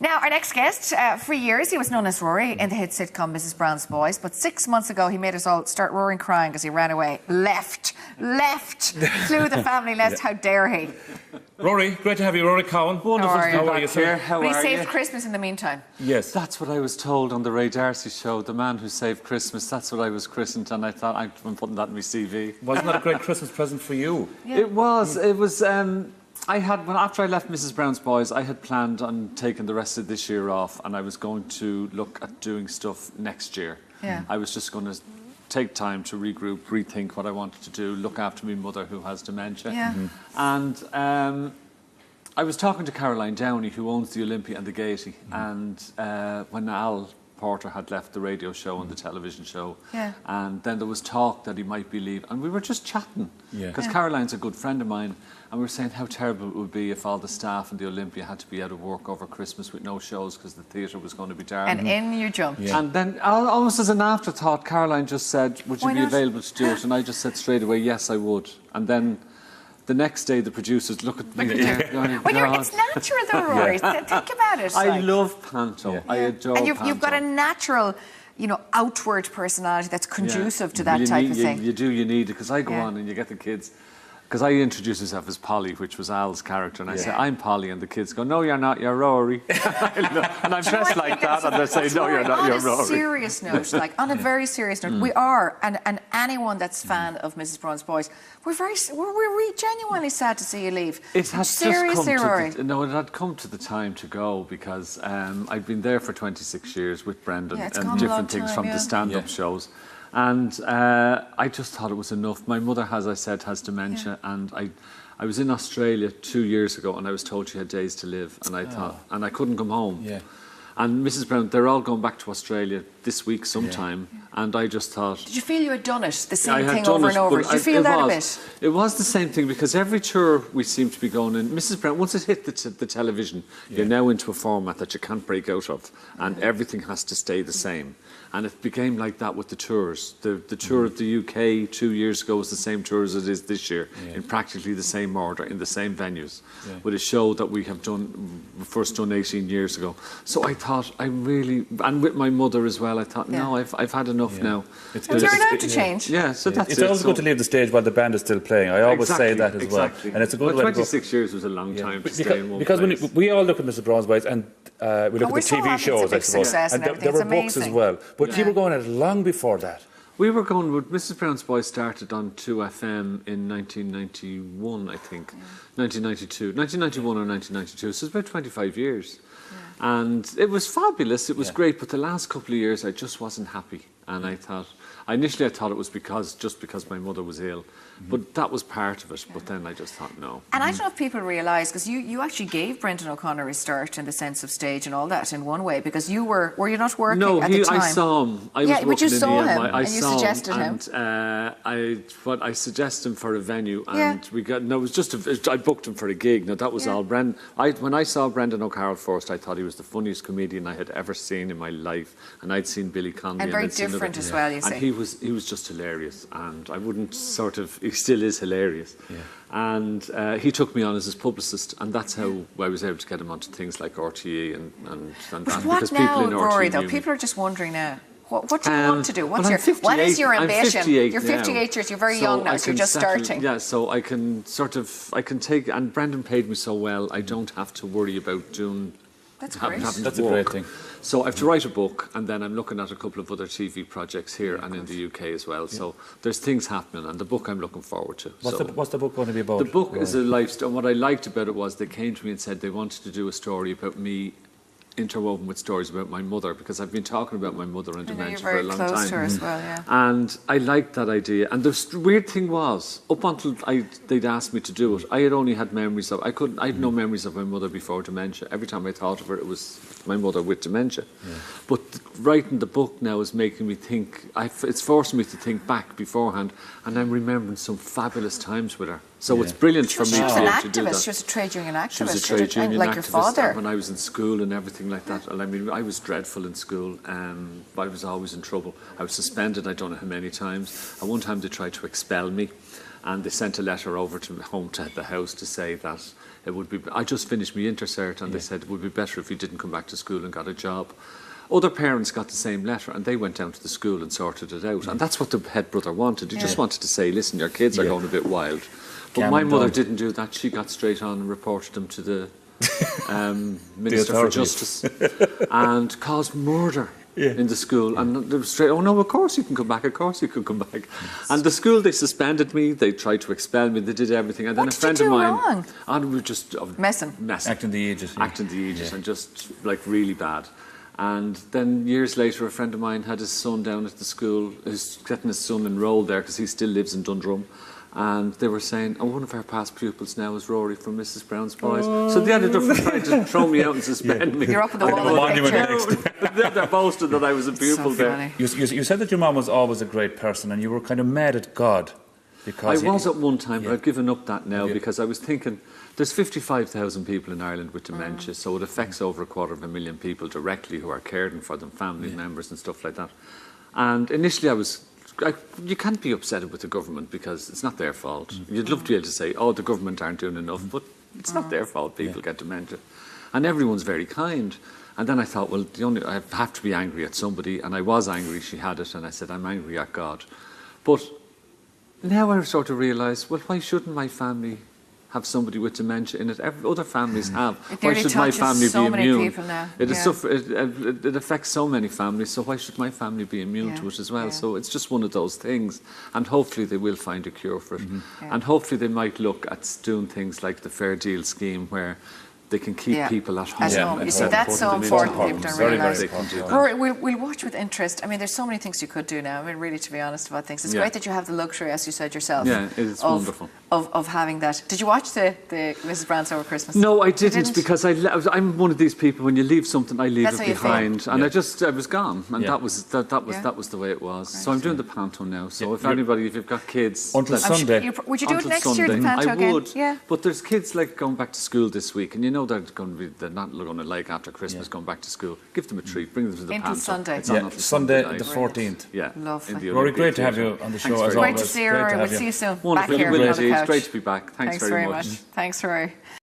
Now, our next guest, for years he was known as Rory in the hit sitcom Mrs. Brown's Boys, but 6 months ago he made us all start roaring crying because he ran away. Left, flew the family nest, how dare he? Rory, great to have you, Rory Cowan. Wonderful to be How are you, back here. How But he are saved you? Christmas in the meantime. Yes. That's what I was told on the Ray D'Arcy show, the man who saved Christmas. That's what I was christened, and I thought I'm putting that in my CV. Wasn't that a great Christmas present for you? Yeah. It was. It was. After I left Mrs. Brown's Boys, I had planned on taking the rest of this year off, and I was going to look at doing stuff next year. Yeah. I was just going to take time to regroup, rethink what I wanted to do, look after my mother who has dementia. Yeah. And I was talking to Caroline Downey, who owns the Olympia and the Gaiety, and when Al Porter had left the radio show and the television show, and then there was talk that he might be leaving, and we were just chatting, because Caroline's a good friend of mine, and we were saying how terrible it would be if all the staff in the Olympia had to be out of work over Christmas with no shows because the theatre was going to be dark. And in you jumped. Yeah. And then, almost as an afterthought, Caroline just said, would you Why be not? available to do it? And I just said straight away, yes, I would. And then the next day, the producers look at me. Going, Well, it's natural though, Rory. Think about it. I like. love panto. I adore And panto. you've got a natural, outward personality that's conducive to that type of thing. You do, you need it, because I go on and you get the kids. Because I introduced myself as Polly, which was Al's character, and I say, I'm Polly, and the kids go, no, you're not, you're Rory. And I'm dressed like that, and they say, no, you're not, you're Rory. On a serious note, on a very serious note, we are, and anyone that's fan of Mrs. Brown's Boys, we're genuinely sad to see you leave. It had Seriously, Rory. it had come to the time to go, because I'd been there for 26 years with Brendan Yeah, it's and gone a long different things time, from yeah. the stand-up shows. And I just thought it was enough. My mother, as I said, has dementia, and I was in Australia 2 years ago, and I was told she had days to live, and I thought, and I couldn't come home. Yeah. And Mrs. Brown, they're all going back to Australia this week sometime, and I just thought... Did you feel you had done it, the I same had thing done over it, and over? but Did you feel that a bit? It was the same thing, because every tour we seem to be going in, Mrs. Brown, once it hit the television, you're now into a format that you can't break out of, and everything has to stay the same. And it became like that with the tours. The tour of the UK 2 years ago was the same tour as it is this year, in practically the same order, in the same venues, with a show that we have first done 18 years ago. So I thought, and with my mother as well, I thought, no, I've had enough now. And you're allowed to change. Yeah, so that's It's it. always good to leave the stage while the band is still playing. I always say that as well. And it's a good way to go. 26 years was a long time to stay in one Because place. when we all look at Mrs. Brown's Boys, and we look we're at the so TV happy it's a shows, I big suppose. success and there everything. were It's books as amazing. well. But you were going at it long before that. We were going with Mrs. Brown's Boys started on 2FM in 1991, I think. 1992. 1991 or 1992. So it's about 25 years. And it was fabulous. It was great. But the last couple of years, I just wasn't happy. And I thought... Initially, I thought it was just because my mother was ill. But that was part of it. But then I just thought, no. And I don't know if people realise, because you actually gave Brendan O'Connor his start in the sense of stage and all that in one way, because were you not working at the time? I saw him. I was but you working saw in the him EMI. and you suggested him. And I suggested him for a venue, and we got. No, it was just I booked him for a gig. Now that was all. When I saw Brendan O'Carroll first, I thought he was the funniest comedian I had ever seen in my life, and I'd seen Billy Connolly, And very different as well, you and see. he was just hilarious, and I wouldn't he still is hilarious. And he took me on as his publicist, and that's how I was able to get him onto things like RTE and that. What Because now, people in RTE Rory, though? knew me. People are just wondering now. What do you want to do? Well, I'm What is your 58 ambition? I'm 58 You're now. 58 years. You're very young now, I so you're can just settle- starting. Yeah, so I can take, and Brendan paid me so well, I don't have to worry about doing... That's great. That's a great thing. So I have to write a book, and then I'm looking at a couple of other TV projects here and in the UK as well. So there's things happening, and the book I'm looking forward to. What's the book going to be about? The book is a lifestyle. And what I liked about it was they came to me and said they wanted to do a story about me interwoven with stories about my mother, because I've been talking about my mother and I know dementia you're for a very long close time. to her as well, yeah. And I liked that idea. And the weird thing was, up until they'd asked me to do it, I had only had memories of... I had no memories of my mother before dementia. Every time I thought of her, it was my mother with dementia. But writing the book now is making me think... It's forcing me to think back beforehand, and I'm remembering some fabulous times with her. So it's brilliant for me She to was be an able to do that. activist. She was a trade union activist. She was a trade union like activist your father. when I was in school and everything like that. And I mean, I was dreadful in school. I was always in trouble. I was suspended, I don't know how many times. At one time they tried to expel me. and they sent a letter over to home to the house to say that it would be. I just finished my intercert, and they said it would be better if you didn't come back to school and got a job. Other parents got the same letter, and they went down to the school and sorted it out. And that's what the head brother wanted. He just wanted to say, listen, your kids are going a bit wild. But my mother didn't do that. She got straight on and reported them to the Minister for Justice and caused murder in the school. And they were straight, oh no, of course you can come back, of course you can come back. And the school, they suspended me, they tried to expel me, they did everything. And then a friend of mine... wrong? And we were just... Messing. Acting the aegis. Acting the aegis, and just like really bad. And then years later, a friend of mine had his son down at the school, who's getting his son enrolled there because he still lives in Dundrum. And they were saying, oh, one of our past pupils now is Rory from Mrs. Brown's Boys. So they ended up trying to throw me out and suspend me. You're up at the wall of the picture. They're boasting that I was a pupil there. You said that your mum was always a great person, and you were kind of mad at God. Because I was at one time, but I've given up that now because I was thinking, there's 55,000 people in Ireland with dementia, so it affects over 250,000 people directly who are caring for them, family members and stuff like that. And initially you can't be upset with the government because it's not their fault. You'd love to be able to say, oh, the government aren't doing enough, but it's not their fault people get dementia. And everyone's very kind. And then I thought, well, I have to be angry at somebody, and I was angry she had it, and I said, I'm angry at God. But now I sort of realise, well, why shouldn't my family have somebody with dementia in it? Other families have. Why should my family be immune? It affects so many families, so why should my family be immune to it as well? So it's just one of those things. And hopefully they will find a cure for it. And hopefully they might look at doing things like the Fair Deal scheme where they can keep people at home. You see, that's so important. People don't realise. Rory, we'll watch with interest. I mean, there's so many things you could do now. I mean, really, to be honest about things, it's great that you have the luxury, as you said yourself. Yeah, it's wonderful. Of having that. Did you watch the Mrs. Brown's over Christmas? No, I didn't because I'm one of these people. When you leave something, I leave it behind, and I was gone, and that was the way it was. Right. So I'm doing the panto now. So if you've got kids, until Sunday, would you do it next year? The I panto would. Again? Yeah. But there's kids like going back to school this week, and you know they're not going to like after Christmas going back to school. Give them a treat. Bring them to the panto. Sunday. Sunday the 14th. Yeah. Lovely. Rory, great to have you on the show. As always. Great to see you, Rory. We'll see you soon. Wonderful. Back here on the couch. Great to be back. Thanks very much. Thanks, Rory.